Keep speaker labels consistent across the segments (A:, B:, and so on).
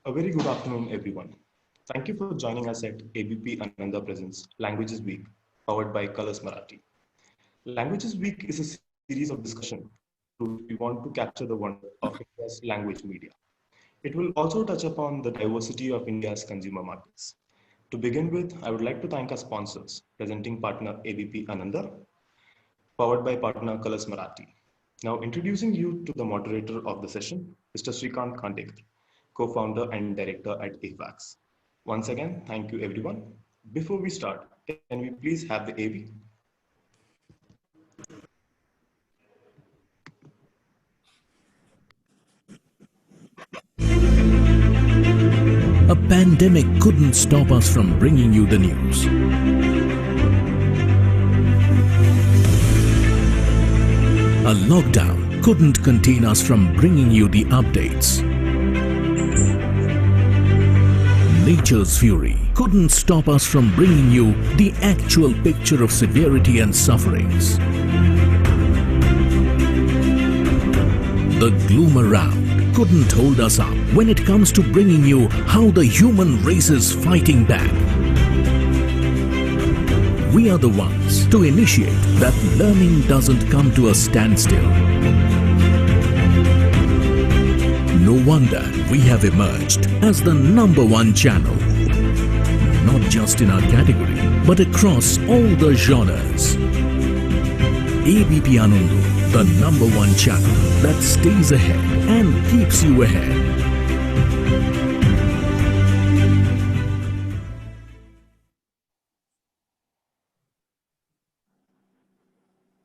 A: A very good afternoon, everyone. Thank you for joining us at ABP Ananda Presents Languages Week, powered by Colors Marathi. Languages Week is a series of discussion through which we want to capture the wonder of India's language media. It will also touch upon the diversity of India's consumer markets. To begin with, I would like to thank our sponsors, presenting partner ABP Ananda, powered by partner Colors Marathi. Now introducing you to the moderator of the session, Mr. Srikant Khandekar, co-founder and director at AFAX. Once again, thank you everyone. Before we start, can we please have the AV?
B: A pandemic couldn't stop us from bringing you the news. A lockdown couldn't contain us from bringing you the updates. Nature's fury couldn't stop us from bringing you the actual picture of severity and sufferings. The gloom around couldn't hold us up when it comes to bringing you how the human race is fighting back. We are the ones to initiate that learning doesn't come to a standstill. No wonder we have emerged as the #1 channel, not just in our category, but across all the genres. ABP Ananda, the #1 channel that stays ahead and keeps you ahead.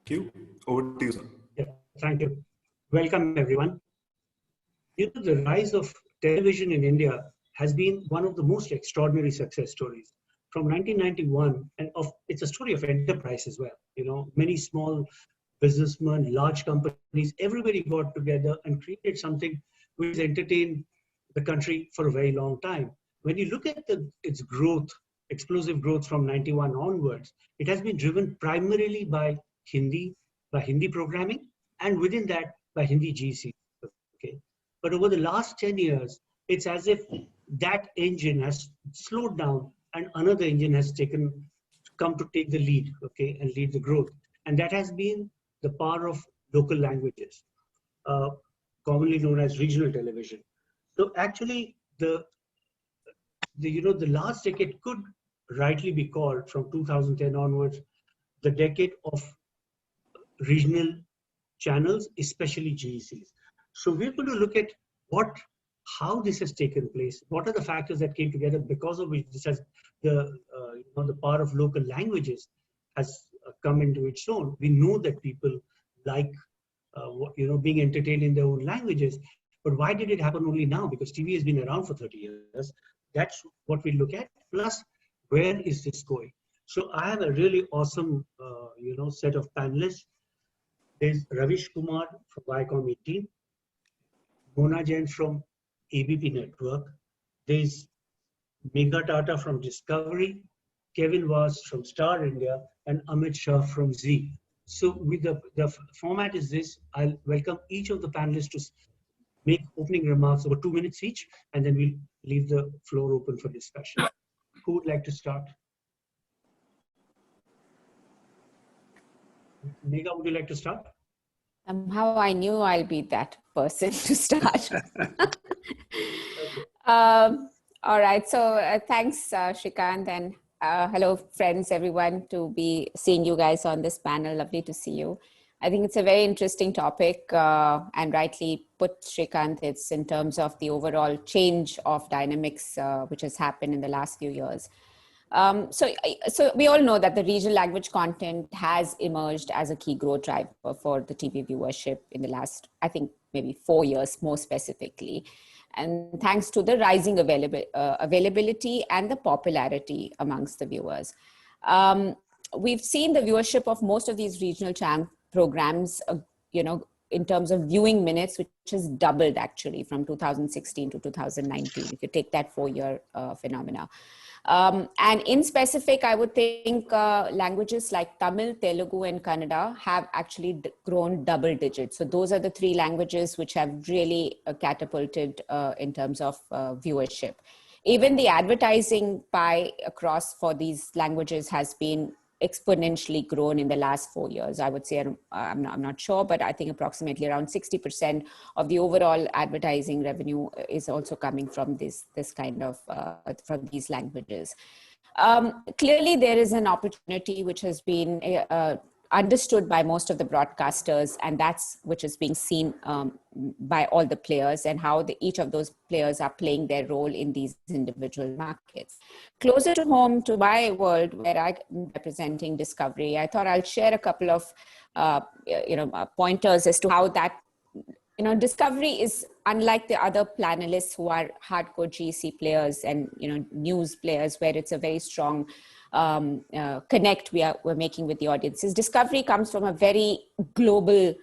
A: Thank you. Over to you, sir.
C: Yeah, thank you. Welcome, everyone. The rise of television in India has been one of the most extraordinary success stories. From 1991, and it's a story of enterprise as well. Many small businessmen, large companies, everybody got together and created something which entertained the country for a very long time. When you look at its growth, explosive growth from 91 onwards, it has been driven primarily by Hindi programming, and within that by Hindi GC. Okay, but over the last 10 years, it's as if that engine has slowed down and another engine has come to take the lead, okay, and lead the growth, and that has been the power of local languages, commonly known as regional television. So actually, the last decade could rightly be called, from 2010 onwards, the decade of regional channels, especially GECs. So we're going to look at how this has taken place, what are the factors that came together because of which this has the power of local languages has come into its own. We know that people like being entertained in their own languages, but why did it happen only now? Because TV has been around for 30 years. That's what we look at. Plus, where is this going? So I have a really awesome set of panelists. There's Ravish Kumar from Viacom 18, Mona Jain from ABP Network. There's Megha Tata from Discovery, Kevin Vass from Star India, and Amit Shah from Z. So with the format is this: I'll welcome each of the panelists to make opening remarks over 2 minutes each, and then we'll leave the floor open for discussion. Who would like to start? Megha, would you like to start?
D: Somehow I knew I'll be that person to start. All right. So thanks, Srikant, and hello, friends, everyone, to be seeing you guys on this panel. Lovely to see you. I think it's a very interesting topic, and rightly put, Srikant, it's in terms of the overall change of dynamics which has happened in the last few years. So we all know that the regional language content has emerged as a key growth driver for the TV viewership in the last, I think, maybe 4 years more specifically. And thanks to the rising availability and the popularity amongst the viewers. We've seen the viewership of most of these regional channel programs, in terms of viewing minutes, which has doubled actually from 2016 to 2019, if you take that 4-year phenomena. And in specific, I would think languages like Tamil, Telugu, and Kannada have actually grown double digits. So those are the 3 languages which have really catapulted in terms of viewership. Even the advertising pie across for these languages has been exponentially grown in the last 4 years. I would say, I'm not sure, but I think approximately around 60% of the overall advertising revenue is also coming from this kind of, from these languages. Clearly, there is an opportunity which has been understood by most of the broadcasters, and that's which is being seen by all the players, and how each of those players are playing their role in these individual markets. Closer to home, to my world, where I'm representing Discovery, I thought I'll share a couple of pointers as to how that, Discovery is unlike the other panelists who are hardcore GEC players and news players, where it's a very strong connect we're making with the audiences. Discovery comes from a very global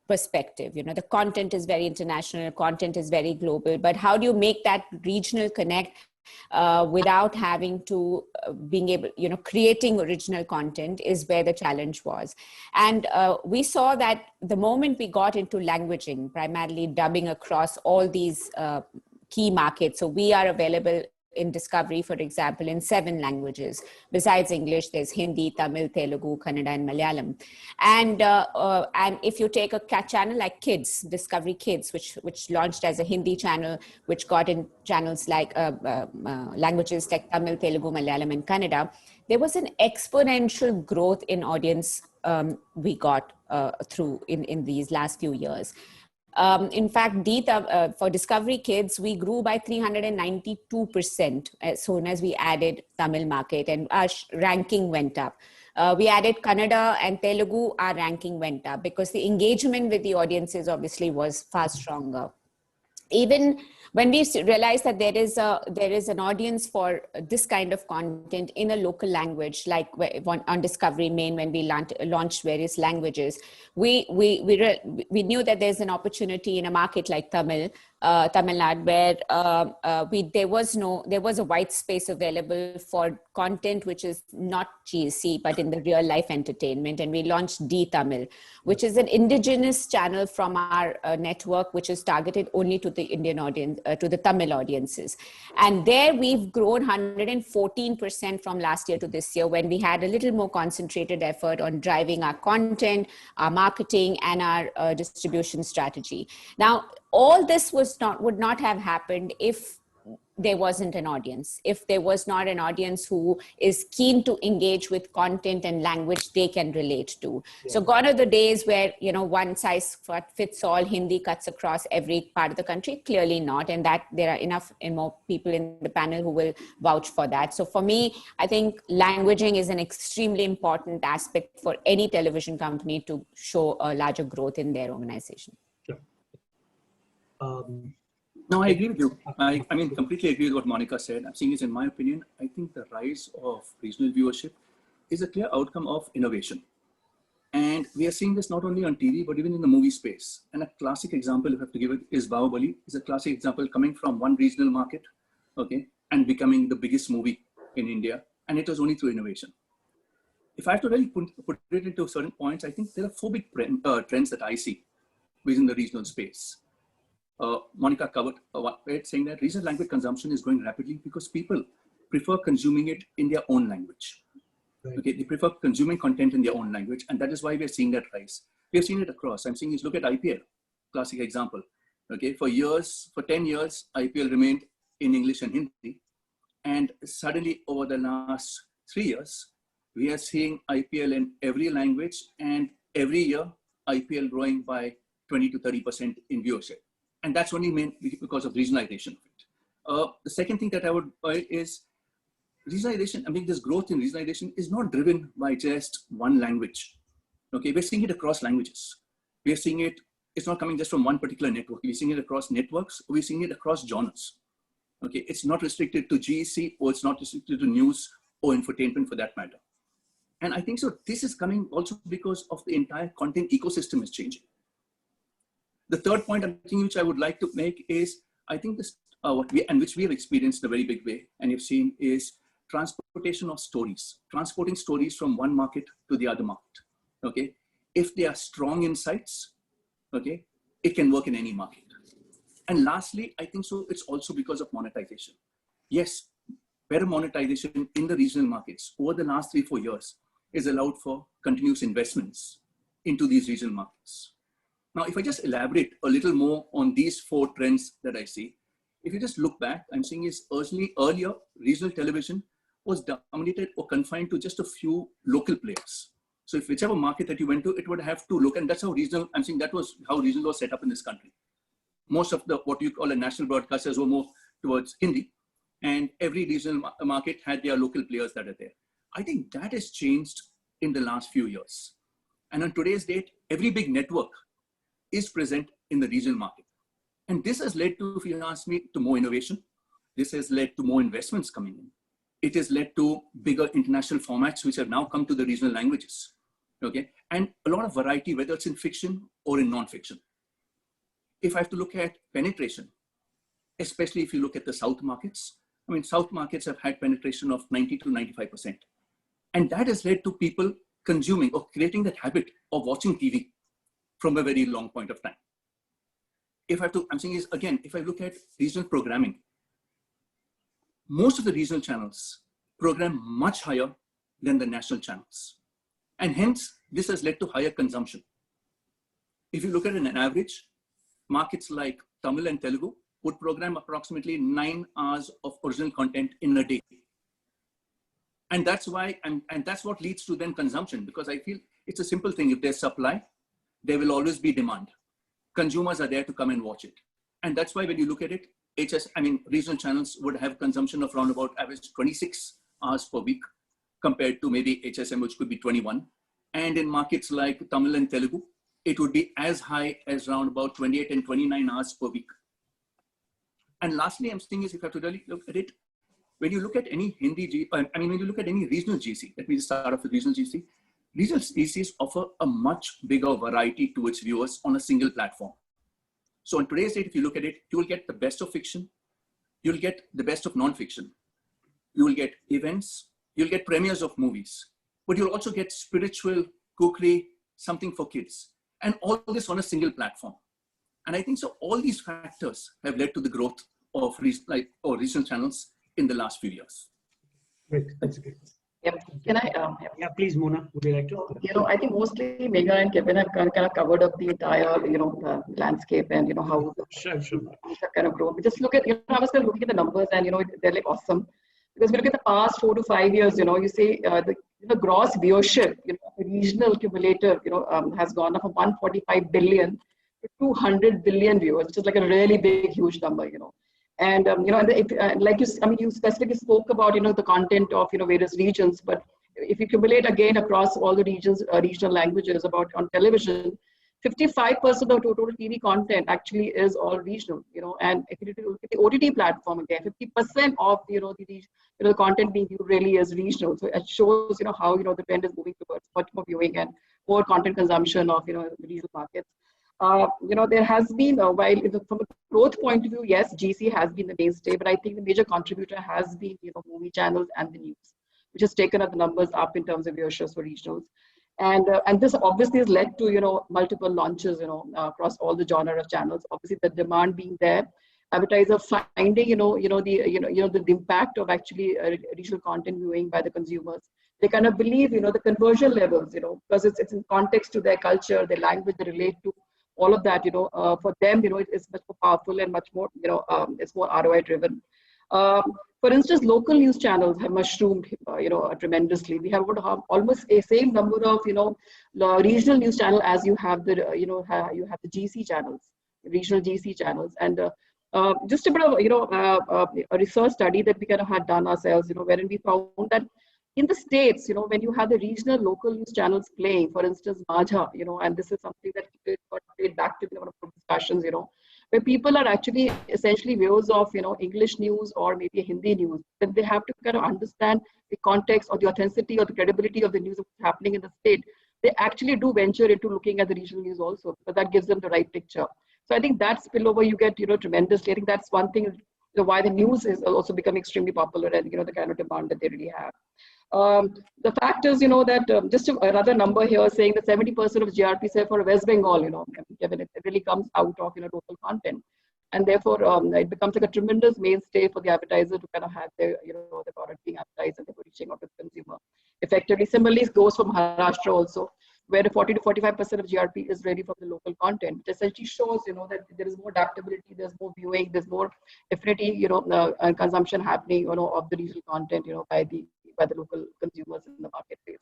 D: perspective. The content is very international, content is very global, but how do you make that regional connect without having to being able, creating original content is where the challenge was. And we saw that the moment we got into languaging, primarily dubbing across all these key markets, so we are available in Discovery, for example, in 7 languages. Besides English, there's Hindi, Tamil, Telugu, Kannada, and Malayalam. And if you take a channel like Kids, Discovery Kids, which launched as a Hindi channel, which got in channels like languages like Tamil, Telugu, Malayalam, and Kannada, there was an exponential growth in audience we got through in these last few years. In fact, for Discovery Kids, we grew by 392% as soon as we added Tamil market, and our ranking went up. We added Kannada and Telugu, our ranking went up because the engagement with the audiences obviously was far stronger. Even when we realized that there is an audience for this kind of content in a local language, like on Discovery Main, when we launched various languages, we knew that there's an opportunity in a market like Tamil Nadu, where there was a white space available for content which is not GEC but in the real life entertainment, and we launched D Tamil, which is an indigenous channel from our network, which is targeted only to the Indian audience, to the Tamil audiences. And there we've grown 114% from last year to this year, when we had a little more concentrated effort on driving our content, our marketing, and our distribution strategy. Now, all this would not have happened if there wasn't an audience, if there was not an audience who is keen to engage with content and language they can relate to. Yeah. So gone are the days where, one size fits all, Hindi cuts across every part of the country. Clearly not. And that there are enough and more people in the panel who will vouch for that. So for me, I think languaging is an extremely important aspect for any television company to show a larger growth in their organization.
C: Sure.
E: No, I agree with you. I completely agree with what Monica said. I'm saying is, in my opinion, I think the rise of regional viewership is a clear outcome of innovation. And we are seeing this not only on TV, but even in the movie space. And a classic example, if I have to give it, is Bahubali. It's a classic example coming from one regional market, okay, and becoming the biggest movie in India. And it was only through innovation. If I have to really put it into certain points, I think there are 4 big trends that I see within the regional space. Monica covered it, saying that regional language consumption is growing rapidly because people prefer consuming it in their own language. Right. Okay, they prefer consuming content in their own language, and that is why we are seeing that rise. We have seen it across. I'm saying is, look at IPL, classic example. Okay, for 10 years, IPL remained in English and Hindi, and suddenly over the last 3 years, we are seeing IPL in every language, and every year IPL growing by 20 to 30% in viewership. And that's only because of regionalization of it. The second thing that I would is regionalization. I mean, this growth in regionalization is not driven by just one language. Okay, we're seeing it across languages. We're seeing it, it's not coming just from one particular network. We're seeing it across networks. We're seeing it across genres. Okay, it's not restricted to GEC, or it's not restricted to news or infotainment for that matter. And I think so this is coming also because of the entire content ecosystem is changing. The third point I think which I would like to make is, I think this, which we have experienced in a very big way, and you've seen, is transportation of stories, transporting stories from one market to the other market, okay? If they are strong insights, okay, it can work in any market. And lastly, I think so it's also because of monetization. Yes, better monetization in the regional markets over the last 3-4 years is allowed for continuous investments into these regional markets. Now, if I just elaborate a little more on these 4 trends that I see, if you just look back, I'm saying is earlier regional television was dominated or confined to just a few local players. So if whichever market that you went to, it would have to look, and that's how regional, I'm saying that was how regional was set up in this country. Most of the, what you call a national broadcasters were more towards Hindi, and every regional market had their local players that are there. I think that has changed in the last few years. And on today's date, every big network is present in the regional market. And this has led to, if you ask me, to more innovation. This has led to more investments coming in. It has led to bigger international formats, which have now come to the regional languages. Okay, and a lot of variety, whether it's in fiction or in non-fiction. If I have to look at penetration, especially if you look at the South markets, I mean, South markets have had penetration of 90 to 95%. And that has led to people consuming or creating that habit of watching TV from a very long point of time. If I have to, I'm saying is, again, if I look at regional programming, most of the regional channels program much higher than the national channels. And hence, this has led to higher consumption. If you look at an average, markets like Tamil and Telugu would program approximately 9 hours of original content in a day. And that's why, and that's what leads to then consumption, because I feel it's a simple thing. If there's supply, there will always be demand. Consumers are there to come and watch it. And that's why when you look at it, regional channels would have consumption of around about average 26 hours per week, compared to maybe HSM, which could be 21. And in markets like Tamil and Telugu, it would be as high as around about 28 and 29 hours per week. And lastly, I'm saying is, if you have to really look at it, when you look at any when you look at any regional GC, let me just start off with regional GC. Regional GCs offer a much bigger variety to its viewers on a single platform. So on today's date, if you look at it, you will get the best of fiction, you'll get the best of non-fiction, you will get events, you'll get premieres of movies, but you'll also get spiritual, cookery, something for kids, and all this on a single platform. And I think so all these factors have led to the growth of regional channels in the last few years.
C: Great, that's great.
F: Yeah. Can I?
C: Yeah, please, Mona, would you like to?
F: I think mostly Megha and Kevin have kind of covered up the entire, landscape and, how
C: Sure.
F: kind of grown. We just look at, I was kind of looking at the numbers and, they're like awesome. Because we look at the past 4 to 5 years, you see the gross viewership, regional cumulative, has gone up from 145 billion to 200 billion viewers, which is like a really big, huge number, And, you specifically spoke about, the content of, various regions, but if you accumulate again across all the regions, regional languages on television, 55% of the total TV content actually is all regional, and if you look at the OTT platform again, 50% of, the content being viewed really is regional. So it shows, how, the trend is moving towards much more viewing and more content consumption of, the regional markets. There has been, while from a growth point of view, yes, GC has been the mainstay, but I think the major contributor has been, movie channels and the news, which has taken up the numbers up in terms of viewerships for regionals. And this obviously has led to, multiple launches, across all the genre of channels. Obviously, the demand being there, advertiser finding, the impact of actually regional content viewing by the consumers. They kind of believe, the conversion levels, because it's in context to their culture, their language, they relate to. All of that, for them, it's much more powerful and much more, it's more ROI driven. For instance, local news channels have mushroomed, tremendously. We have almost a same number of, regional news channel as you have the, you have the GC channels, regional GC channels. And just a bit of, a research study that we kind of had done ourselves, wherein we found that in the States, when you have the regional local news channels playing, for instance, Majha, and this is something that got played back to one of the discussions, where people are actually essentially viewers of, English news or maybe Hindi news, then they have to kind of understand the context or the authenticity or the credibility of the news of what's happening in the state. They actually do venture into looking at the regional news also, but that gives them the right picture. So I think that spillover you get, tremendously. I think that's one thing, why the news is also becoming extremely popular, and the kind of demand that they really have. The fact is, that just another number here saying that 70% of GRP, say for West Bengal, Kevin, it really comes out of local content, and therefore it becomes like a tremendous mainstay for the advertiser to kind of have their the product being advertised and they're reaching out to the consumer effectively. Similarly, it goes from Maharashtra also, where the 40 to 45% of GRP is really from the local content, which essentially shows, that there is more adaptability, there's more viewing, there's more affinity, consumption happening, of the regional content, by the local consumers in the marketplace.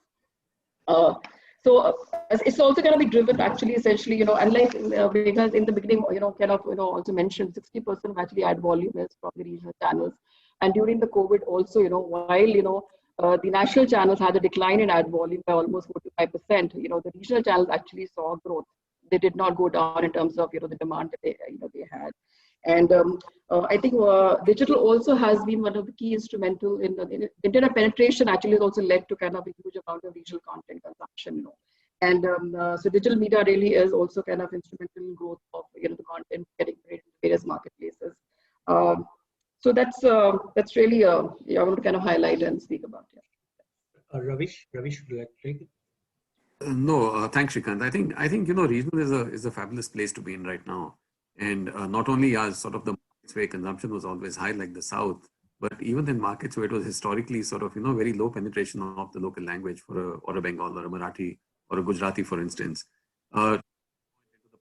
F: So it's also going to be driven actually, essentially, unlike because in the beginning, also mentioned 60% of actually ad volume is from the regional channels. And during the COVID also, while, the national channels had a decline in ad volume by almost 4 to 5%. The regional channels actually saw growth. They did not go down in terms of the demand that they had. And I think digital also has been one of the key instrumental in the internet penetration. Actually, has also led to kind of a huge amount of regional content consumption. And so digital media really is also kind of instrumental in growth of the content getting created in various marketplaces. So that's really I want to kind of highlight and speak about. Yeah.
C: Ravish, would you like to take it?
G: No, thanks, Shrikant. I think regional is a fabulous place to be in right now, and not only as sort of the markets where consumption was always high, like the South, but even in markets where it was historically sort of very low penetration of the local language for a Bengal or a Marathi or a Gujarati, for instance. The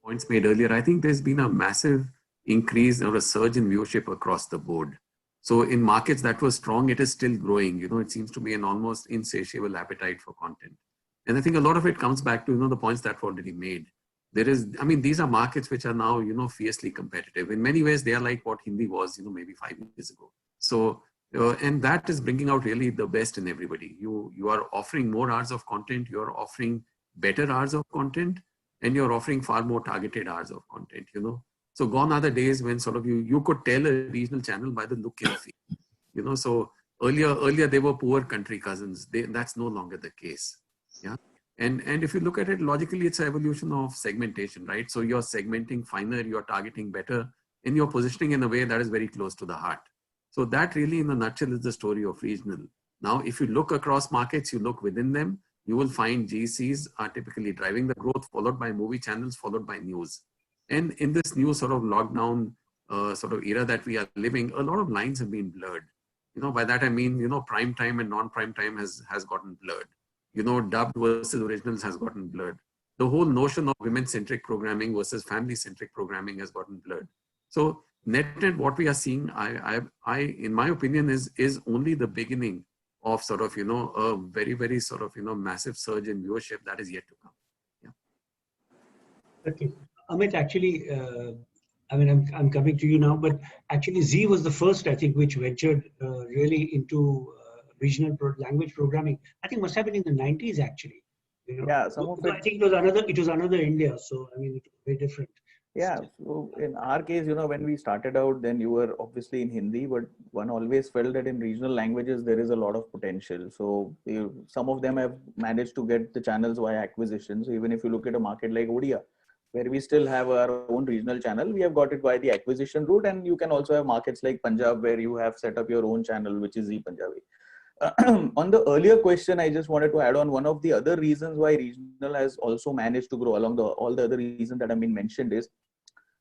G: points made earlier, I think there's been a massive increase or a surge in viewership across the board. So in markets that were strong, it is still growing. It seems to be an almost insatiable appetite for content. And I think a lot of it comes back to, the points that were already made. These are markets which are now, fiercely competitive. In many ways, they are like what Hindi was, maybe 5 years ago. So, and that is bringing out really the best in everybody. You are offering more hours of content, you're offering better hours of content, and you're offering far more targeted hours of content, So gone are the days when sort of you could tell a regional channel by the look and feel, So earlier they were poor country cousins. That's no longer the case. Yeah. And if you look at it logically, it's an evolution of segmentation, right? So you're segmenting finer, you're targeting better, and you're positioning in a way that is very close to the heart. So that really in a nutshell is the story of regional. Now, if you look across markets, you look within them, you will find GCs are typically driving the growth, followed by movie channels, followed by news. And in this new sort of lockdown sort of era that we are living, a lot of lines have been blurred. By that I mean, prime time and non-prime time has gotten blurred. Dubbed versus originals has gotten blurred. The whole notion of women-centric programming versus family-centric programming has gotten blurred. So net what we are seeing, in my opinion, is only the beginning of sort of, a very, very sort of, massive surge in viewership that is yet to come. Yeah.
C: Okay. Amit, actually, I'm coming to you now, but actually Zee was the first, I think, which ventured really into regional language programming. I think must have been in the 90s, actually.
H: Yeah, some of it.
C: I think it was another India, so it was very different.
H: Yeah, so in our case, when we started out, then you were obviously in Hindi, but one always felt that in regional languages, there is a lot of potential. So some of them have managed to get the channels via acquisition. So even if you look at a market like Odia, where we still have our own regional channel, we have got it by the acquisition route. And you can also have markets like Punjab, where you have set up your own channel, which is Zee Punjabi. On the earlier question, I just wanted to add on one of the other reasons why regional has also managed to grow along all the other reasons that have been mentioned is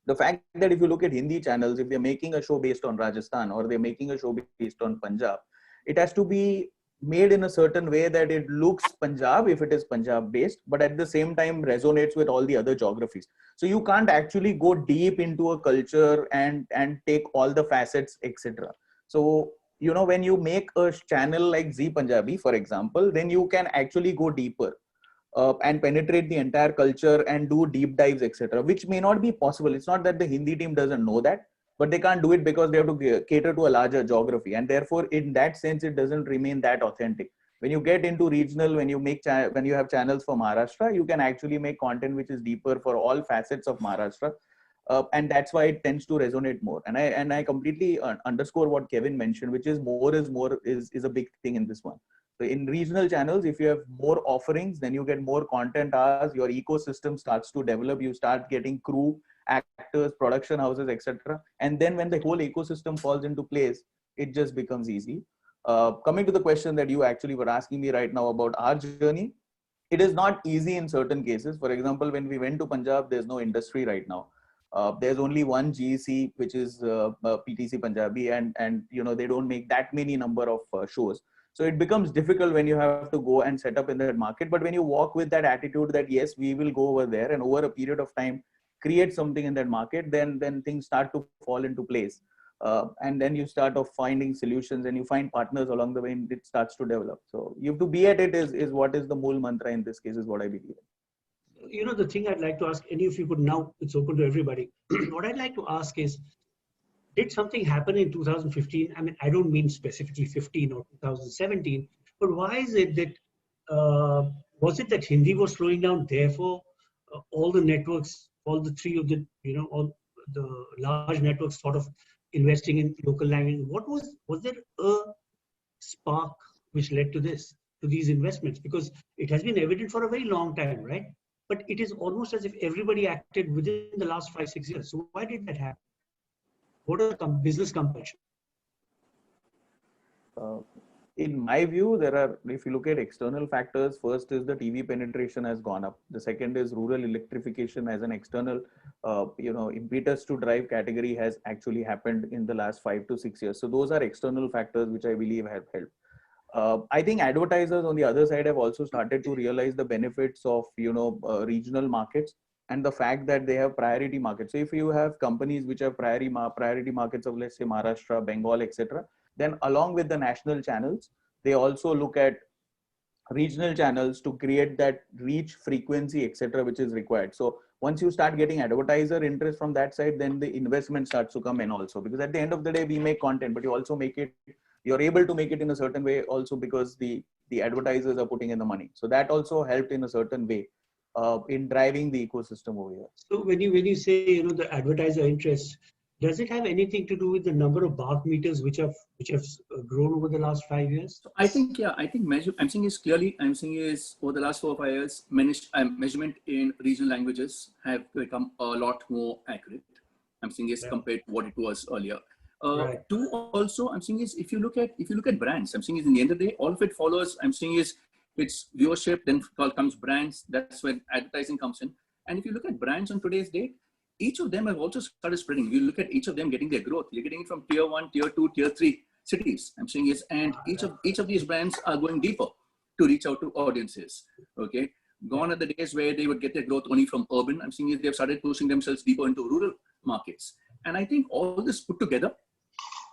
H: the fact that if you look at Hindi channels, if they're making a show based on Rajasthan or they're making a show based on Punjab, it has to be made in a certain way that it looks Punjab if it is Punjab based, but at the same time resonates with all the other geographies. So you can't actually go deep into a culture and take all the facets, etc. So, when you make a channel like Zee Punjabi, for example, then you can actually go deeper and penetrate the entire culture and do deep dives, etc., which may not be possible. It's not that the Hindi team doesn't know that, but they can't do it because they have to cater to a larger geography. And therefore, in that sense, it doesn't remain that authentic. When you get into regional, when you have channels for Maharashtra, you can actually make content which is deeper for all facets of Maharashtra. And that's why it tends to resonate more. And I completely underscore what Kevin mentioned, which is more is a big thing in this one. So in regional channels, if you have more offerings, then you get more content hours, your ecosystem starts to develop, you start getting crew actors, production houses, etc. And then when the whole ecosystem falls into place, it just becomes easy. Coming to the question that you actually were asking me right now about our journey, it is not easy in certain cases. For example, when we went to Punjab, there's no industry right now. There's only one GEC, which is PTC Punjabi, and they don't make that many number of shows. So it becomes difficult when you have to go and set up in that market. But when you walk with that attitude that yes, we will go over there and over a period of time create something in that market, then things start to fall into place. And then you start off finding solutions and you find partners along the way and it starts to develop. So you have to be at it is what is the Mool mantra in this case, is what I believe.
C: The thing I'd like to ask, any of you could now, it's open to everybody. What I'd like to ask is, did something happen in 2015? I mean, I don't mean specifically 15 or 2017, but why is it that, was it that Hindi was slowing down? Therefore, all the networks, all the three of the, all the large networks sort of investing in local language. Was there a spark which led to this, to these investments? Because it has been evident for a very long time, right? But it is almost as if everybody acted within the last 5-6 years. So why did that happen? What are the business compulsion?
H: In my view, there are, if you look at external factors, first is the TV penetration has gone up. The second is rural electrification as an external, impetus to drive category has actually happened in the last 5 to 6 years. So those are external factors which I believe have helped. I think advertisers on the other side have also started to realize the benefits of, regional markets and the fact that they have priority markets. So if you have companies which have priority markets of, let's say, Maharashtra, Bengal, etc., then along with the national channels, they also look at regional channels to create that reach, frequency, etc., which is required. So once you start getting advertiser interest from that side, then the investment starts to come in also. Because at the end of the day, we make content, but you also make it, you're able to make it in a certain way also because the advertisers are putting in the money. So that also helped in a certain way in driving the ecosystem over here.
C: So when you say, the advertiser interest, does it have anything to do with the number of BARC meters which have grown over the last 5 years?
E: So I think I'm saying is over the last 4 or 5 years, measurement in regional languages have become a lot more accurate. I'm saying is compared to what it was earlier.
C: Right.
E: Two, also, I'm saying is if you look at brands, I'm saying is in the end of the day, all of it follows. I'm saying is it's viewership, then comes brands. That's when advertising comes in. And if you look at brands on today's date, each of them have also started spreading. You look at each of them getting their growth. You're getting it from tier 1, tier 2, tier 3 cities. I'm saying is, and each of these brands are going deeper to reach out to audiences. Okay, gone are the days where they would get their growth only from urban. I'm saying is they've started pushing themselves deeper into rural markets. And I think all this put together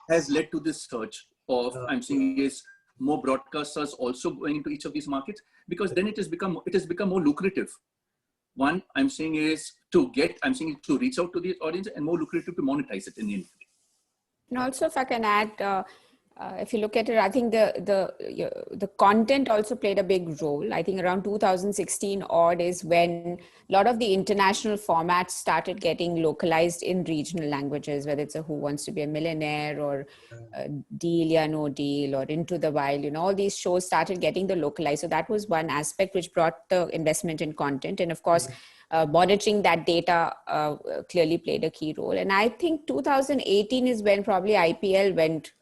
E: has led to this surge of, I'm saying is, more broadcasters also going into each of these markets, because then it has become more lucrative. One, I'm saying is to reach out to the audience, and more lucrative to monetize it in the end.
D: And also, if I can add, if you look at it, I think the content also played a big role. I think around 2016 odd is when a lot of the international formats started getting localized in regional languages, whether it's a Who Wants to Be a Millionaire or Deal Ya No Deal or Into the Wild, all these shows started getting the localized. So that was one aspect which brought the investment in content. And of course, monitoring that data clearly played a key role. And I think 2018 is when probably IPL went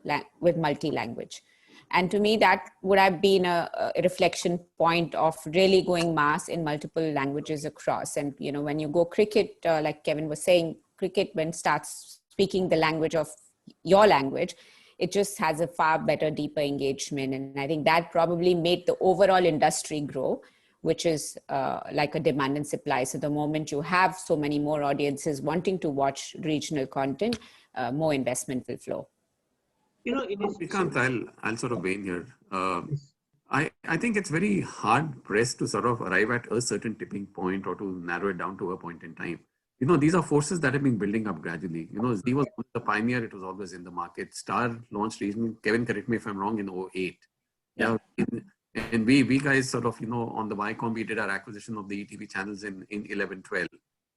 D: with multi-language. And to me, that would have been a reflection point of really going mass in multiple languages across. And, when you go cricket, like Kevin was saying, cricket, when starts speaking the language of your language, it just has a far better, deeper engagement. And I think that probably made the overall industry grow, which is like a demand and supply. So the moment you have so many more audiences wanting to watch regional content, more investment will flow.
G: Shrikant, I'll sort of weigh in here. I think it's very hard pressed to sort of arrive at a certain tipping point or to narrow it down to a point in time. These are forces that have been building up gradually. Zee was the pioneer, it was always in the market. Star launched regional, Kevin, correct me if I'm wrong, in 2008. Yeah. And we guys sort of, on the Viacom, we did our acquisition of the ETV channels in 11, 12.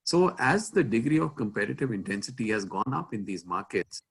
G: So as the degree of competitive intensity has gone up in these markets,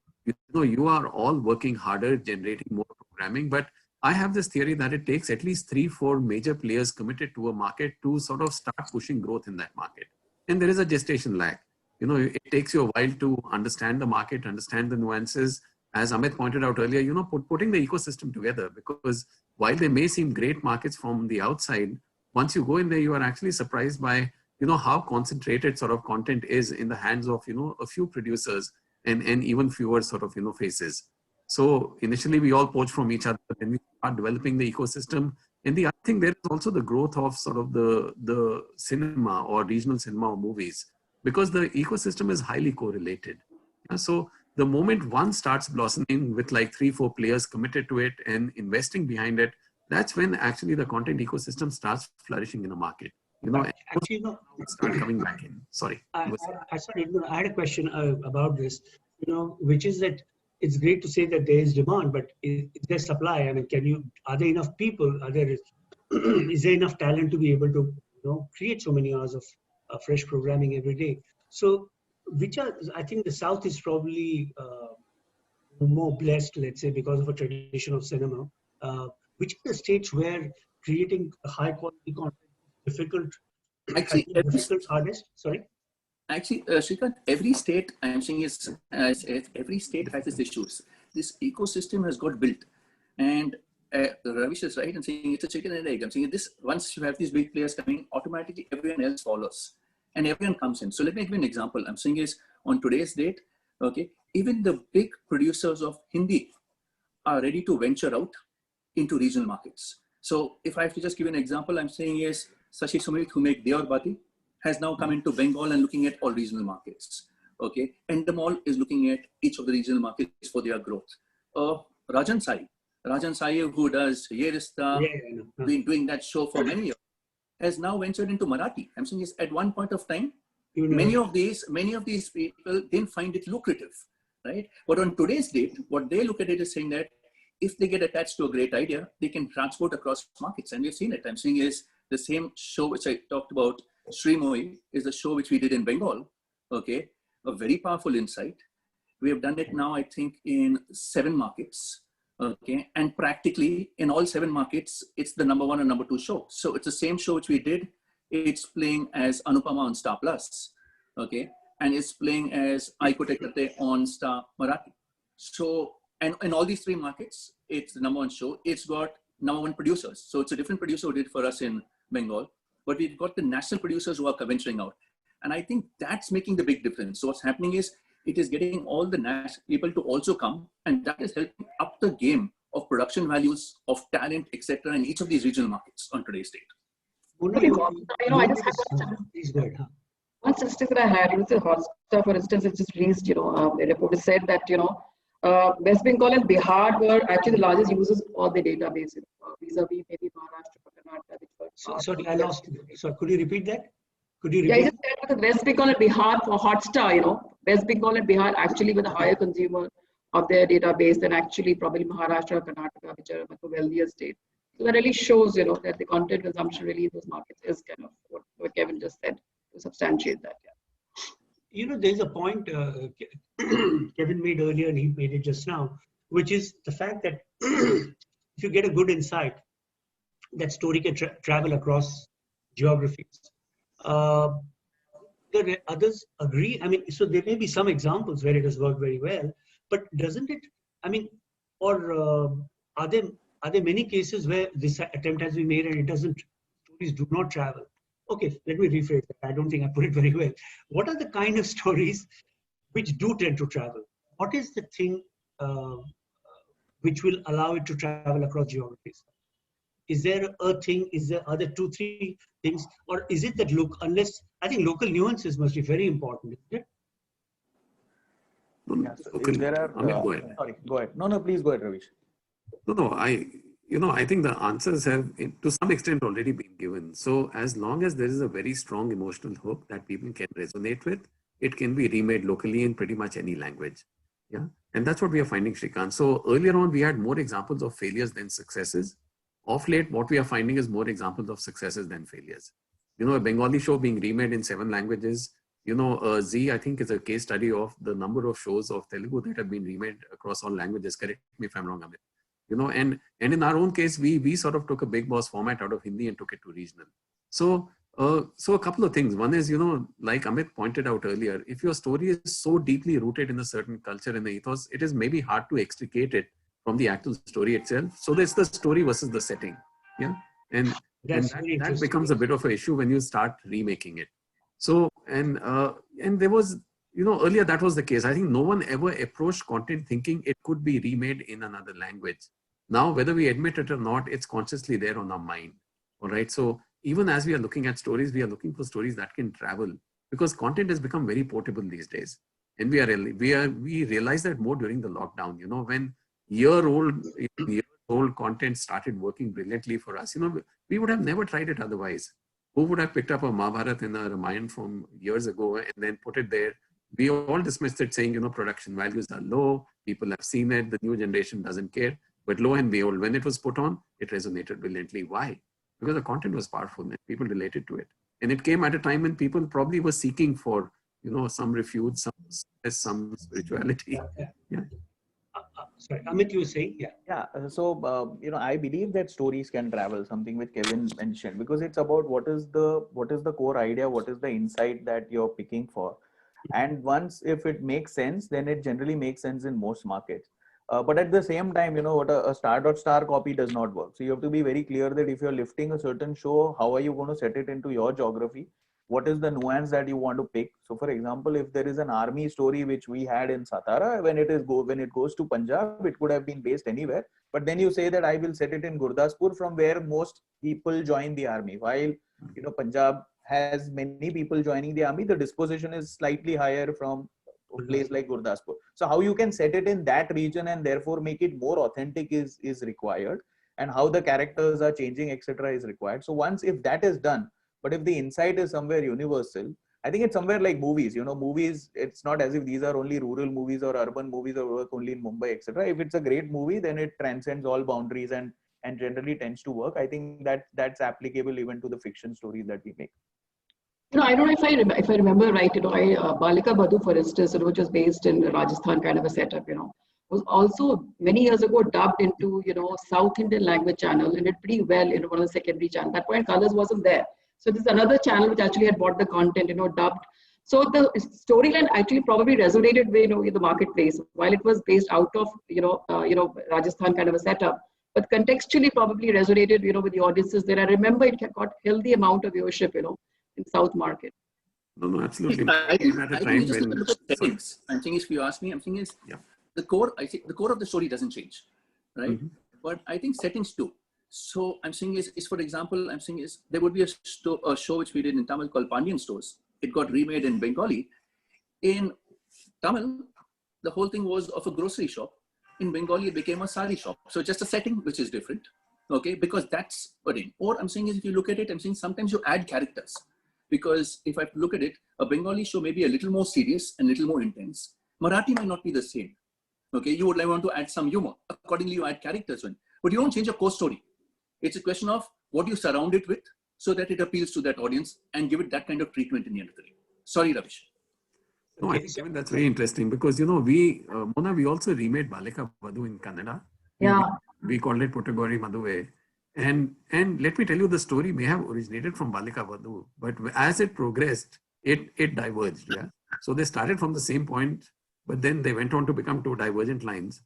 G: you are all working harder, generating more programming. But I have this theory that it takes at least 3-4 major players committed to a market to sort of start pushing growth in that market. And there is a gestation lag. it takes you a while to understand the market, understand the nuances. As Amit pointed out earlier, putting the ecosystem together, because while they may seem great markets from the outside, once you go in there, you are actually surprised by, how concentrated sort of content is in the hands of, a few producers and even fewer sort of, faces. So initially we all poach from each other, then we start developing the ecosystem. And the other thing, there is also the growth of sort of the cinema or regional cinema or movies, because the ecosystem is highly correlated. So the moment one starts blossoming with like 3-4 players committed to it and investing behind it, that's when actually the content ecosystem starts flourishing in a market.
C: Actually,
G: start coming back in. Sorry.
C: I had a question about this, which is that it's great to say that there is demand, but is there supply? I mean, are there enough people? Is there enough talent to be able to, create so many hours of fresh programming every day? So, I think the South is probably more blessed, let's say, because of a tradition of cinema. Which are the states where creating high quality content is difficult?
E: Actually,
C: hardest? Sorry.
E: Actually, Shrikant, every state I'm saying every state has its issues. This ecosystem has got built, and Ravish is right in saying it's a chicken and egg. I'm saying this: once you have these big players coming, automatically everyone else follows, and everyone comes in. So let me give you an example. I'm saying is on today's date, okay, even the big producers of Hindi are ready to venture out into regional markets. So if I have to just give an example, I'm saying is Sashi Sumit, who make Deor Bati, has now come into Bengal and looking at all regional markets. Okay, Endemol is looking at each of the regional markets for their growth. Rajan Sai, who does Ye Rishta, doing that show for many years, has now ventured into Marathi. I'm saying is at one point of time, many of these people didn't find it lucrative, right? But on today's date, what they look at it is saying that if they get attached to a great idea, they can transport across markets. And we've seen it. I'm saying is the same show which I talked about, Srimoy, is the show which we did in Bengal. Okay, a very powerful insight. We have done it now, I think, in 7 markets. Okay, and practically in all 7 markets, it's the #1 and #2 show. So it's the same show which we did. It's playing as Anupama on Star Plus. Okay, and it's playing as Aiko Tekate on Star Marathi. So, and in all these 3 markets, it's the #1 show. It's got #1 producers. So it's a different producer who did it for us in Bengal, but we've got the national producers who are venturing out. And I think that's making the big difference. So what's happening is it is getting all the national people to also come, and that is helping up the game of production values, of talent, etc. in each of these regional markets on today's date.
F: I just had one statistic that I had. Hotstar, for instance, it just released, a report said that, West Bengal and Bihar were actually the largest users of the database, vis-a-vis maybe Maharashtra, Karnataka.
C: Sorry, I lost you. So could you repeat that?
F: Yeah, I just said because West Bengal and Bihar for Hotstar, West Bengal and Bihar actually were the higher consumer of their database than actually probably Maharashtra, Karnataka, which are much wealthier states. So that really shows, that the content consumption really in those markets is kind of what Kevin just said to substantiate that. Yeah.
C: There's a point Kevin made earlier and he made it just now, which is the fact that if you get a good insight, that story can travel across geographies. Others agree. I mean, so there may be some examples where it has worked very well, but doesn't it? I mean, or are there many cases where this attempt has been made and it doesn't? Stories do not travel. Okay, let me rephrase that. I don't think I put it very well. What are the kind of stories which do tend to travel? What is the thing which will allow it to travel across geographies? Is there a thing? Are there 2-3 things? Or is it that I think local nuances must be very important, isn't it?
G: Okay.
H: There are,
G: go ahead.
H: Sorry, go ahead. No, please go ahead, Ravish.
G: No, I think the answers have to some extent already been given. So as long as there is a very strong emotional hook that people can resonate with, it can be remade locally in pretty much any language. Yeah. And that's what we are finding, Shrikant. So earlier on, we had more examples of failures than successes. Of late, what we are finding is more examples of successes than failures. A Bengali show being remade in 7 languages. Z, I think, is a case study of the number of shows of Telugu that have been remade across all languages. Correct me if I'm wrong, Amit. And in our own case, we sort of took a big boss format out of Hindi and took it to regional. So So a couple of things. One is, like Amit pointed out earlier, if your story is so deeply rooted in a certain culture and the ethos, it is maybe hard to extricate it from the actual story itself. So there's the story versus the setting. Yeah. And
C: That's
G: that,
C: very
G: that
C: interesting.
G: becomes a bit of an issue when you start remaking it. So, and there was, earlier that was the case. I think no one ever approached content thinking it could be remade in another language. Now, whether we admit it or not, it's consciously there on our mind. All right. So even as we are looking at stories, we are looking for stories that can travel, because content has become very portable these days. And we realized that more during the lockdown, when year-old content started working brilliantly for us. We would have never tried it otherwise. Who would have picked up a Mahabharata and a Ramayana from years ago and then put it there? We all dismissed it saying, production values are low. People have seen it. The new generation doesn't care. But lo and behold, when it was put on, it resonated brilliantly. Why? Because the content was powerful and people related to it. And it came at a time when people probably were seeking for, some refuge, some spirituality. Yeah.
C: Sorry, Amit, you were saying? Yeah.
H: Yeah. So, I believe that stories can travel, something which Kevin mentioned, because it's about what is the core idea, what is the insight that you're picking for. And once, if it makes sense, then it generally makes sense in most markets. But at the same time, what a star copy does not work. So you have to be very clear that if you're lifting a certain show, how are you going to set it into your geography? What is the nuance that you want to pick? So for example, if there is an army story which we had in Satara, when it goes to Punjab, it could have been based anywhere. But then you say that I will set it in Gurdaspur, from where most people join the army. While Punjab has many people joining the army, the disposition is slightly higher from a place like Gurdaspur. So how you can set it in that region and therefore make it more authentic is required, and how the characters are changing, etc., is required. So once, if that is done, but if the insight is somewhere universal, I think it's somewhere like movies. Movies, it's not as if these are only rural movies or urban movies or work only in Mumbai, etc. If it's a great movie, then it transcends all boundaries and generally tends to work. I think that's applicable even to the fiction stories that we make.
F: I don't know if I remember right, Balika Badhu, for instance, which was based in Rajasthan kind of a setup, was also many years ago dubbed into, South Indian language channel, and did pretty well in one of the secondary channels. At that point, Colors wasn't there. So there's another channel which actually had bought the content, dubbed. So the storyline actually probably resonated with the marketplace, while it was based out of, Rajasthan kind of a setup. But contextually probably resonated, with the audiences there. I remember it got healthy amount of viewership, in South market.
G: No, absolutely.
E: I think you just look at settings. I'm saying, if you ask me, the core. I think the core of the story doesn't change, right? Mm-hmm. But I think settings do. So I'm saying is for example, there would be a show which we did in Tamil called Pandian Stores. It got remade in Bengali. In Tamil, the whole thing was of a grocery shop. In Bengali, it became a sari shop. So just a setting which is different, okay? Because that's what it. Or I'm saying is, if you look at it, I'm saying sometimes you add characters. Because if I look at it, a Bengali show may be a little more serious and a little more intense. Marathi might not be the same. Okay, you would want to add some humor. Accordingly, you add characters in. But you don't change a core story. It's a question of what you surround it with so that it appeals to that audience and give it that kind of treatment in the end of the day. Sorry, Ravish.
G: No, I think that's very interesting because, Mona, we also remade Balika Badhu in Kannada.
F: Yeah.
G: We called it Puttagori Maduve. And let me tell you, the story may have originated from Balika Badhu, but as it progressed, it diverged. Yeah. So they started from the same point, but then they went on to become two divergent lines.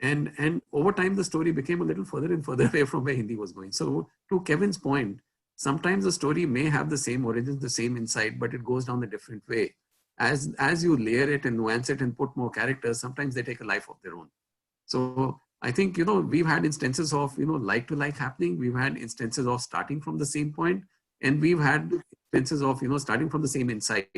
G: And over time, the story became a little further and further away from where Hindi was going. So to Kevin's point, sometimes the story may have the same origins, the same insight, but it goes down a different way. As you layer it and nuance it and put more characters, sometimes they take a life of their own. So I think, we've had instances of, like to like happening. We've had instances of starting from the same point, and we've had instances of, starting from the same insight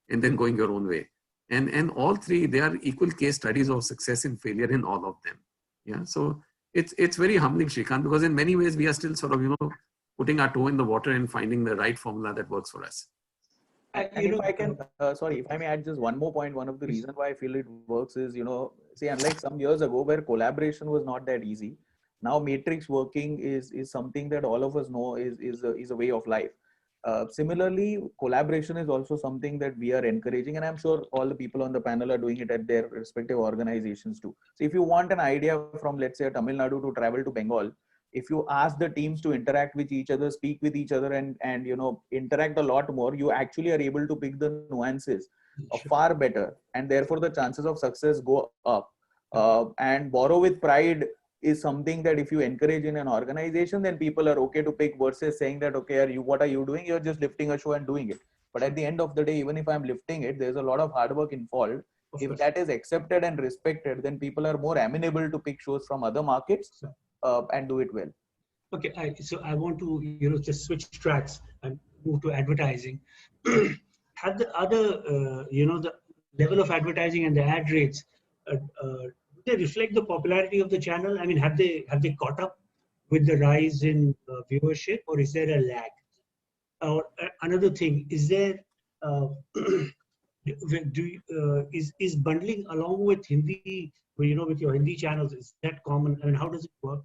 G: and then going your own way. And all three, they are equal case studies of success and failure in all of them. Yeah. So it's very humbling, Srikanth, because in many ways we are still sort of, putting our toe in the water and finding the right formula that works for us.
H: And if I can, if I may add just one more point, one of the reasons why I feel it works is, see, unlike some years ago where collaboration was not that easy, now matrix working is something that all of us know is a way of life. Similarly, collaboration is also something that we are encouraging, and I'm sure all the people on the panel are doing it at their respective organizations too. So if you want an idea from, let's say, Tamil Nadu to travel to Bengal, if you ask the teams to interact with each other, speak with each other, and you know, interact a lot more, you actually are able to pick the nuances far better, and therefore the chances of success go up. And borrow with pride is something that if you encourage in an organization, then people are okay to pick, versus saying that, okay, what are you doing? You're just lifting a show and doing it. But at the end of the day, even if I'm lifting it, there's a lot of hard work involved. If that is accepted and respected, then people are more amenable to pick shows from other markets and do it well.
C: Okay, so I want to just switch tracks and move to advertising. Have the other the level of advertising and the ad rates, do they reflect the popularity of the channel? I mean, have they caught up with the rise in viewership, or is there a lag? Or another thing, is there is bundling along with Hindi, with your Hindi channels, is that common? I mean, how does it work?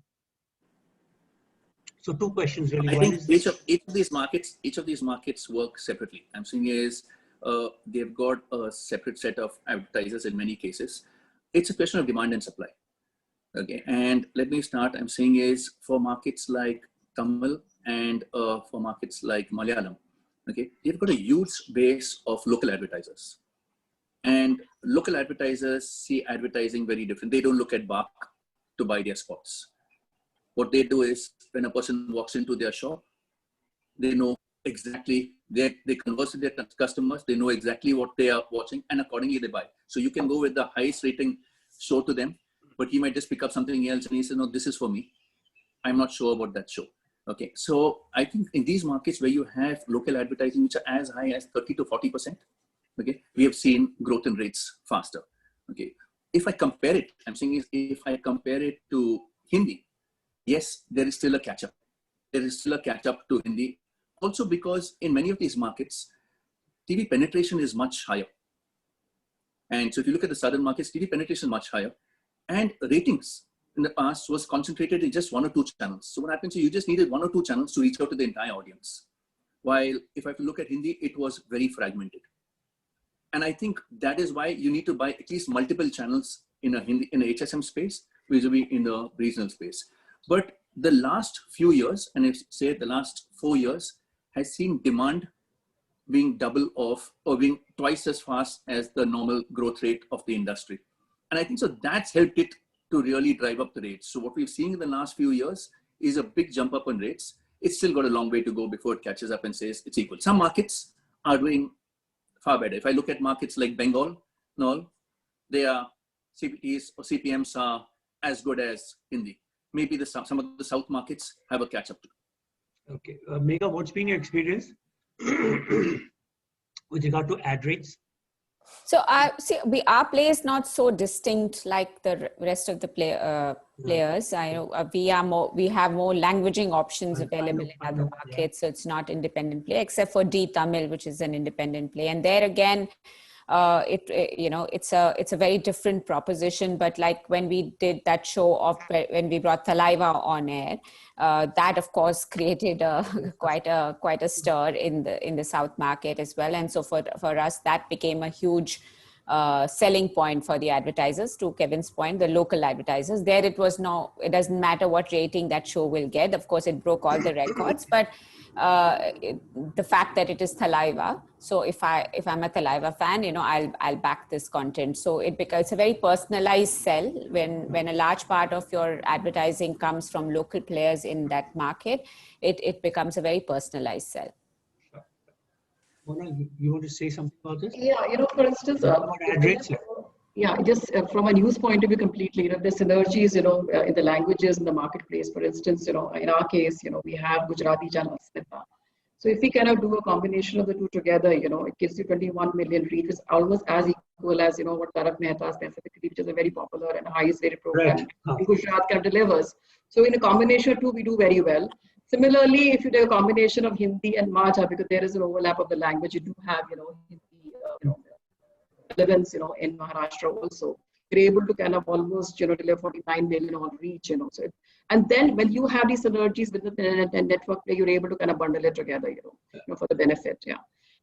C: So two questions really.
E: I think each of these markets work separately. I'm saying is they've got a separate set of advertisers in many cases. It's a question of demand and supply. Okay, and let me start. I'm saying is for markets like Tamil and for markets like Malayalam, okay, they've got a huge base of local advertisers. And local advertisers see advertising very different. They don't look at BARC to buy their spots. What they do is when a person walks into their shop, they know exactly, they converse with their customers, they know exactly what they are watching, and accordingly they buy. So you can go with the highest rating show to them, but he might just pick up something else and he says, no, this is for me. I'm not sure about that show. Okay, so I think in these markets where you have local advertising, which are as high as 30 to 40%, okay, we have seen growth in rates faster. Okay, if I compare it, I'm saying is if I compare it to Hindi, yes, there is still a catch up. There is still a catch up to Hindi. Also because in many of these markets, TV penetration is much higher. And so if you look at the southern markets, TV penetration is much higher. And ratings in the past was concentrated in just one or two channels. So what happens is you just needed one or two channels to reach out to the entire audience. While if I have to look at Hindi, it was very fragmented. And I think that is why you need to buy at least multiple channels in a Hindi, in the HSM space, vis-a-vis in the regional space. But the last few years, and I say the last 4 years, has seen demand being double of, or being twice as fast as the normal growth rate of the industry. And I think so that's helped it to really drive up the rates. So what we've seen in the last few years is a big jump up in rates. It's still got a long way to go before it catches up and says it's equal. Some markets are doing far better. If I look at markets like Bengal, their CPTs or CPMs are as good as Hindi. Maybe some of the South markets have a catch up to.
C: Okay, Megha, what's been your experience with regard to ad rates?
D: So our play is not so distinct like the rest of the players. I know we have more languaging options available in other markets, so it's not independent play except for D Tamil, which is an independent play, and there again, it's a very different proposition. But like when we did that show when we brought Thalaiva on air, that of course created quite a stir in the South market as well. And so for us, that became a huge selling point for the advertisers. To Kevin's point, the local advertisers, there it doesn't matter what rating that show will get. Of course, it broke all the records, but the fact that it is Thalaiva. So if I'm a Thalaiva fan, I'll back this content. So it's a very personalized sell when a large part of your advertising comes from local players in that market. It becomes a very personalized sell.
C: Mona, you want to say something about this?
F: Yeah, for instance,
C: ad rates?
F: Yeah, just from a news point of view completely, the synergies, in the languages in the marketplace, for instance, in our case, we have Gujarati channels. So if we kind of do a combination of the two together, it gives you 21 million reach, which is almost as equal as, what Tarak Mehta specifically, which is a very popular and highest rated program in Gujarat kind of delivers. So in a combination of two, we do very well. Similarly, if you do a combination of Hindi and Majha, because there is an overlap of the language, you do have, Hindi, relevance, in Maharashtra also. You're able to kind of almost, deliver 49 million on reach, So, and then when you have these synergies with the network, you're able to kind of bundle it together, for the benefit, yeah.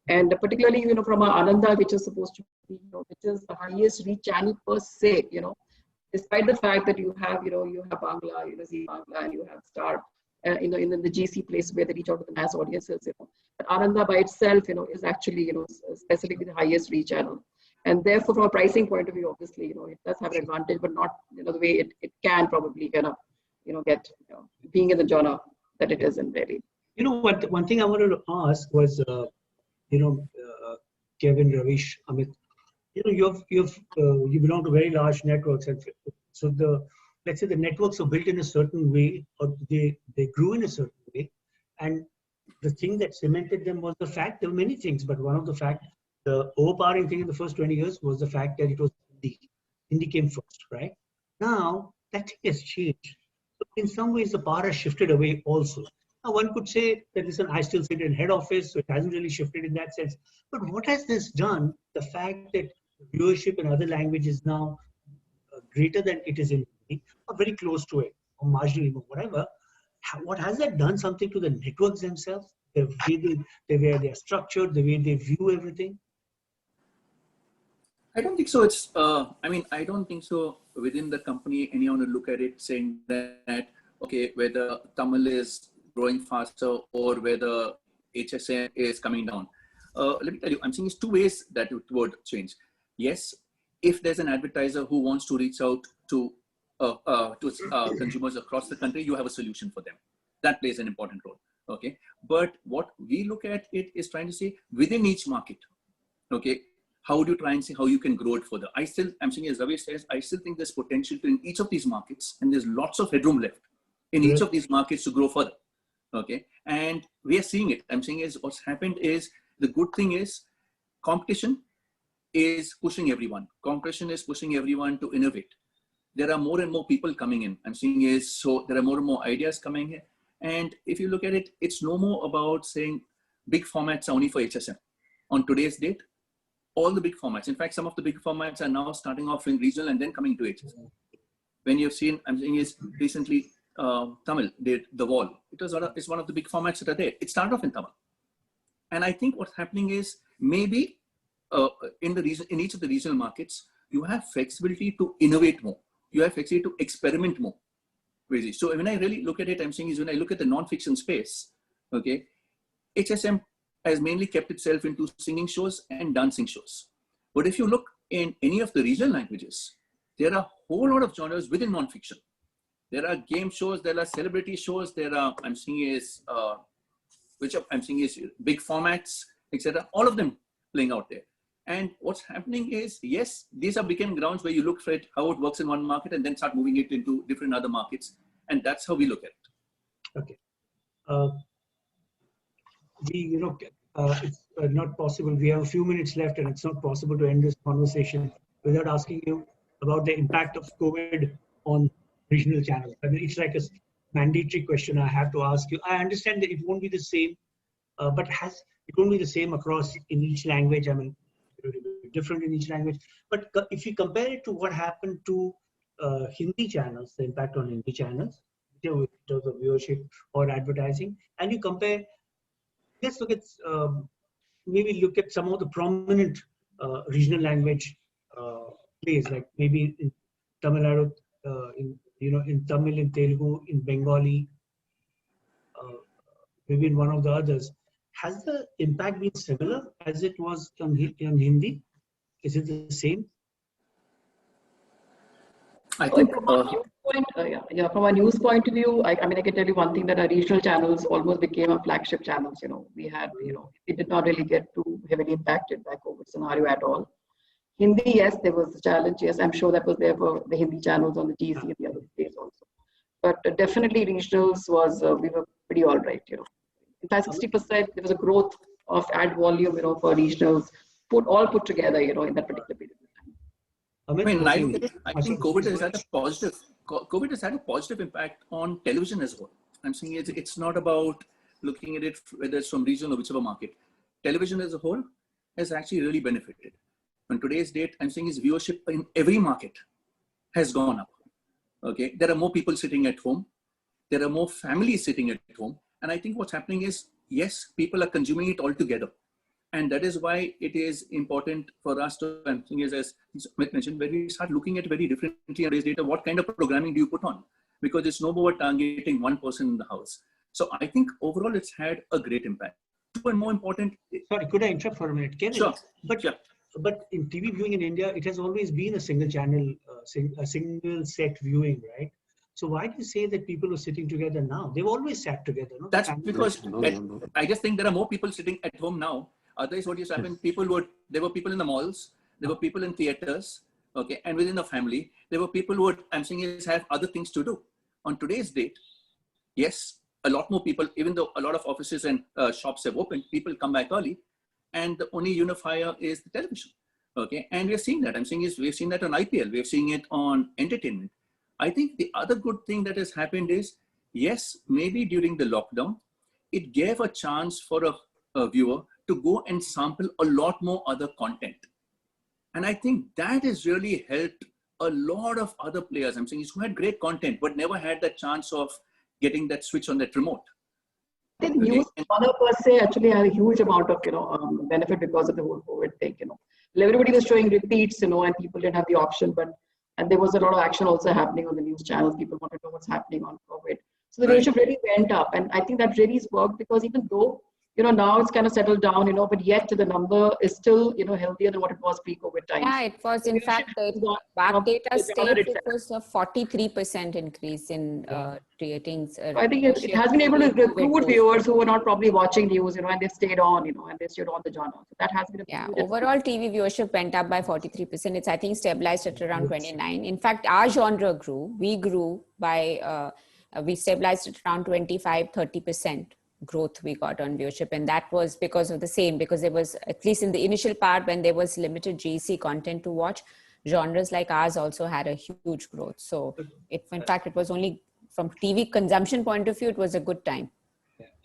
F: And particularly, from our Ananda, which is supposed to be, which is the highest reach channel per se, despite the fact that you have Bangla, Zee Bangla, and you have Star, in the GC place where they reach out to the mass audiences, But Ananda by itself, is actually, specifically the highest reach channel. And therefore, from a pricing point of view, obviously, it does have an advantage, but not, the way it can probably kind of, get, being in the genre that it is in really.
C: One thing I wanted to ask was, Kevin, Ravish, Amit, you belong to very large networks, and so let's say the networks are built in a certain way, or they grew in a certain way, and the thing that cemented them was the fact, there were many things, but one of the overpowering thing in the first 20 years was the fact that it was Hindi. Hindi came first, right? Now that thing has changed. So in some ways, the power has shifted away also. Now one could say that listen, I still sit in head office, so it hasn't really shifted in that sense. But what has this done? The fact that viewership in other languages now greater than it is in Hindi, or very close to it, or marginally more, whatever. What has that done something to the networks themselves? The way they are structured, the way they view everything?
E: I don't think so. I don't think so. Within the company, anyone will look at it saying that, okay, whether Tamil is growing faster or whether HSM is coming down. Let me tell you, I'm seeing it's two ways that it would change. Yes, if there's an advertiser who wants to reach out to consumers across the country, you have a solution for them. That plays an important role. Okay, but what we look at it is trying to say within each market. Okay, how do you try and see how you can grow it further? I'm saying, as Ravi says, I still think there's potential in each of these markets, and there's lots of headroom left in each of these markets to grow further. Okay, and we are seeing it. I'm saying is what's happened is the good thing is competition is pushing everyone. Competition is pushing everyone to innovate. There are more and more people coming in. I'm seeing is so there are more and more ideas coming in. And if you look at it, it's no more about saying big formats are only for HSM. On today's date, all the big formats. In fact, some of the big formats are now starting off in regional and then coming to HSM. When you've seen, I'm saying is recently Tamil did The Wall. It's one of the big formats that are there. It started off in Tamil. And I think what's happening is maybe in each of the regional markets, you have flexibility to innovate more. You have flexibility to experiment more. So when I really look at it, I'm saying is when I look at the non-fiction space, okay, HSM has mainly kept itself into singing shows and dancing shows. But if you look in any of the regional languages, there are a whole lot of genres within non-fiction. There are game shows, there are celebrity shows, there are, I'm seeing is big formats, etc. All of them playing out there. And what's happening is, yes, these are becoming grounds where you look for it, how it works in one market and then start moving it into different other markets. And that's how we look at it.
C: Okay. It's not possible. We have a few minutes left and it's not possible to end this conversation without asking you about the impact of COVID on regional channels. I mean, it's like a mandatory question I have to ask you. I understand that it won't be the same, but it won't be the same across in each language. I mean, different in each language. But if you compare it to what happened to Hindi channels, the impact on Hindi channels, in terms of viewership or advertising, and you compare, let's look at maybe look at some of the prominent regional language plays, like maybe in Tamil Nadu, in Tamil, in Telugu, in Bengali, maybe in one of the others. Has the impact been similar as it was on Hindi? Is it the same?
E: I think
F: from a news point of view, I mean, I can tell you one thing, that our regional channels almost became our flagship channels. We had, it did not really get too heavily impacted by COVID scenario at all. Hindi, yes, there was a challenge. Yes, I'm sure that was there for the Hindi channels on the GC and the other days also. But definitely regionals was, we were pretty all right, In fact, 60%, there was a growth of ad volume, for regionals, all put together, in that particular period of time.
E: I think COVID has had a positive impact on television as well. I'm saying it's not about looking at it whether it's from regional or whichever market. Television as a whole has actually really benefited. On today's date, I'm saying viewership in every market has gone up. Okay, there are more people sitting at home. There are more families sitting at home. And I think what's happening is, yes, people are consuming it all together. And that is why it is important for us to, and thing is, as Amit mentioned, when we start looking at very differently and data, what kind of programming do you put on? Because it's no more targeting one person in the house. So I think overall it's had a great impact. And more important.
C: Sorry, could I interrupt for a minute? Kevin,
E: Sure.
C: But in TV viewing in India, it has always been a single channel, a single set viewing, right? So why do you say that people are sitting together now? They've always sat together. No?
E: That's because I just think there are more people sitting at home now. Otherwise, what used to happen, there were people in the malls, there were people in theaters, okay, and within the family, there were people who I'm saying is have other things to do. On today's date, yes, a lot more people, even though a lot of offices and shops have opened, people come back early, and the only unifier is the television, okay, and we're seeing that. I'm saying is we've seen that on IPL, we're seeing it on entertainment. I think the other good thing that has happened is, yes, maybe during the lockdown, it gave a chance for a viewer to go and sample a lot more other content. And I think that has really helped a lot of other players, I'm saying, who had great content, but never had the chance of getting that switch on that remote.
F: I think news per se actually had a huge amount of, benefit because of the whole COVID thing, Everybody was showing repeats, and people didn't have the option, and there was a lot of action also happening on the news channels. People wanted to know what's happening on COVID. So the viewership really went up. And I think that really has worked because even though, now it's kind of settled down, but yet the number is still, healthier than what it was pre-COVID times.
D: Yeah, it was. In fact, back data states it was a 43% increase in ratings.
F: I think it has been able to recruit viewers who were not probably watching news, and they've stayed on, and they stayed on the genre. So that has been a
D: overall TV viewership went up by 43%. It's, I think, stabilized at around 29. In fact, our genre grew. We grew by, we stabilized at around 25-30%. Growth we got on viewership, and that was because of the same, because there was, at least in the initial part when there was limited GC content to watch, genres like ours also had a huge growth. So in fact it was only from TV consumption point of view, it was a good time.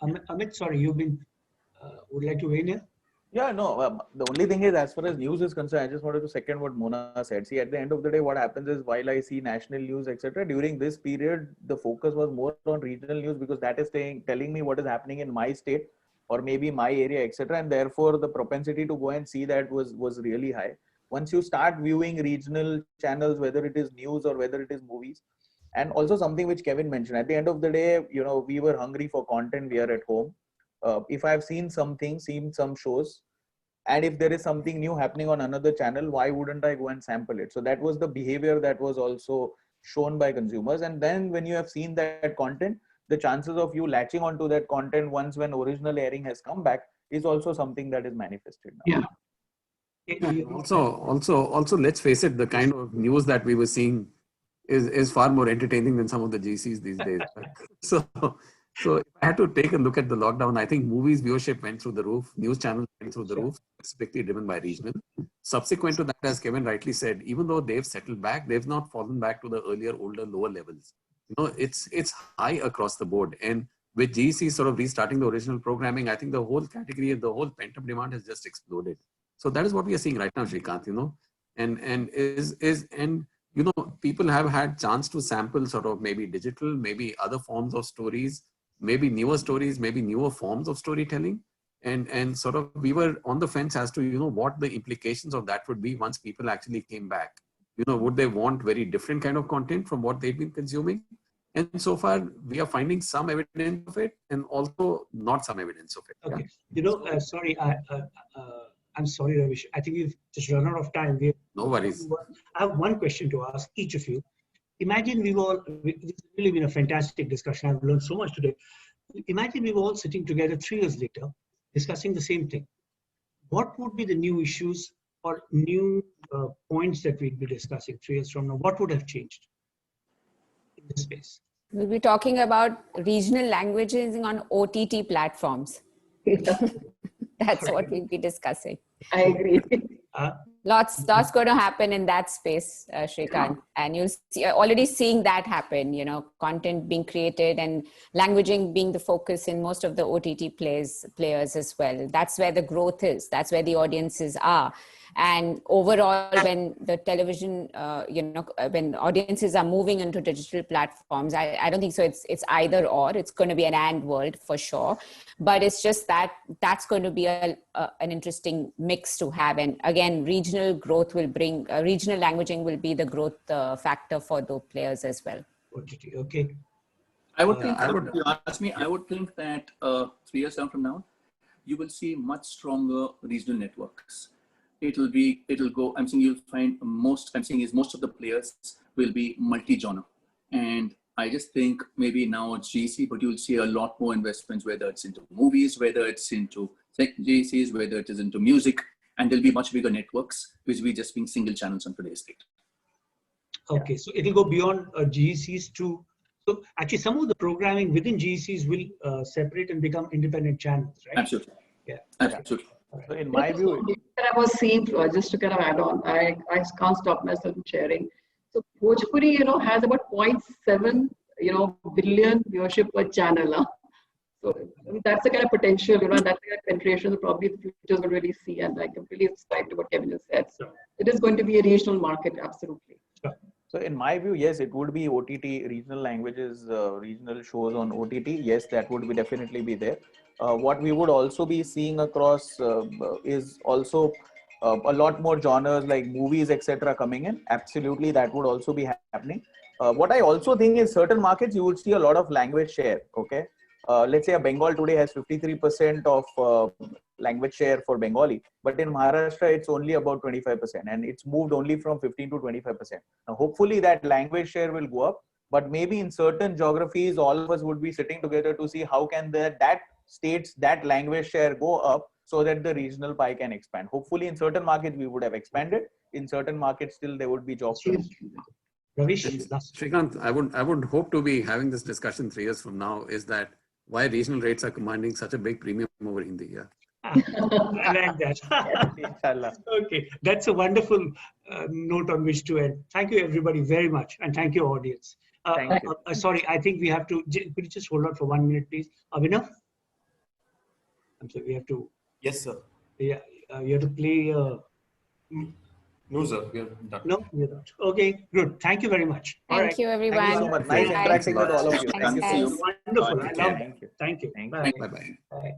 C: Amit, sorry, you've been would like to weigh in here?
H: Yeah, no, the only thing is, as far as news is concerned, I just wanted to second what Mona said. See, at the end of the day, what happens is, while I see national news, etc., during this period, the focus was more on regional news, because that is telling me what is happening in my state or maybe my area, etc. And therefore, the propensity to go and see that was really high. Once you start viewing regional channels, whether it is news or whether it is movies, and also something which Kevin mentioned, at the end of the day, we were hungry for content. We are at home. If I've seen some shows, and if there is something new happening on another channel, why wouldn't I go and sample it? So that was the behavior that was also shown by consumers. And then when you have seen that content, the chances of you latching onto that content once when original airing has come back is also something that is manifested now.
C: Yeah.
G: Also, let's face it, the kind of news that we were seeing is far more entertaining than some of the GCs these days. So if I had to take a look at the lockdown, I think movies viewership went through the roof, news channels went through the roof, strictly driven by regional. Subsequent to that, as Kevin rightly said, even though they've settled back, they've not fallen back to the earlier, older, lower levels. It's high across the board. And with GEC sort of restarting the original programming, I think the whole category and the whole pent-up demand has just exploded. So that is what we are seeing right now, Srikanth, and people have had chance to sample sort of maybe digital, maybe other forms of stories, maybe newer stories, maybe newer forms of storytelling. And sort of we were on the fence as to, what the implications of that would be once people actually came back. Would they want very different kind of content from what they've been consuming? And so far, we are finding some evidence of it and also not some evidence of it.
C: Okay. Yeah? Sorry, I'm sorry, Ravish. I think we've just run out of time.
G: No worries.
C: I have one question to ask each of you. Imagine it's really been a fantastic discussion. I've learned so much today. Imagine we were all sitting together 3 years later, discussing the same thing. What would be the new issues or new points that we'd be discussing 3 years from now? What would have changed in this space?
D: We'll be talking about regional languages on OTT platforms. That's what we'll be discussing.
F: I agree.
D: Lots going to happen in that space, Srikanth. And you'll see, already seeing that happen, content being created and languaging being the focus in most of the OTT players as well. That's where the growth is. That's where the audiences are. And overall, when the television, when audiences are moving into digital platforms, I don't think so. It's either or. It's going to be an and world for sure. But it's just that's going to be an interesting mix to have. And again, regional growth will bring, regional languaging will be the growth factor for those players as well.
C: OTT, okay.
E: I would think, if you ask me, I would think that 3 years down from now, you will see much stronger regional networks. It'll go, I'm saying you'll find most of the players will be multi-genre. And I just think maybe now it's GC, but you'll see a lot more investments, whether it's into movies, whether it's into GCs, whether it is into music, and there'll be much bigger networks, which will be just being single channels on today's date.
C: Okay, so it will go beyond GCs to, so actually some of the programming within GCs will separate and become independent channels, right?
E: Absolutely.
C: Yeah.
E: Absolutely.
H: So in my view,
F: I was seeing, just to kind of add on, I can't stop myself from sharing. So Bhojpuri, has about 0.7, billion viewership per channel. So I mean, that's the kind of potential, and that's the kind of penetration that probably the future is going to really see. And I completely subscribe to what Kevin just said. So it is going to be a regional market, absolutely.
H: so in my view, yes, it would be OTT, regional languages, regional shows on OTT. Yes, that would definitely be there. What we would also be seeing across is also a lot more genres like movies, etc. coming in. Absolutely, that would also be happening. What I also think is certain markets, you would see a lot of language share. Okay. Let's say Bengal today has 53% of language share for Bengali, but in Maharashtra, it's only about 25%, and it's moved only from 15 to 25%. Now, hopefully that language share will go up, but maybe in certain geographies, all of us would be sitting together to see how can that states, that language share go up so that the regional pie can expand. Hopefully in certain markets, we would have expanded. In certain markets, still there would be jobs.
C: Ravish,
G: Shrikant, I would hope to be having this discussion 3 years from now, is that why regional rates are commanding such a big premium over Hindi. Yeah.
C: I like that.
H: Inshallah.
C: Okay, that's a wonderful note on which to end. Thank you, everybody, very much, and thank you, audience.
H: Thank you.
C: Sorry, I think we have to. Could you just hold on for 1 minute, please? Abhinav? I'm sorry, we have to.
A: Yes, sir.
C: Yeah, you have to play.
A: No, sir. We are done.
C: No, we're not. Okay, good. Thank you very much.
D: Thank you, everyone.
H: Thank you so much. Nice
D: Bye.
H: interacting with all of you.
D: Thanks,
H: Thank you.
D: guys.
C: Wonderful. I love
H: Thank you.
C: Thank you.
H: Thank you.
C: Bye.
G: Bye-bye.
C: Bye.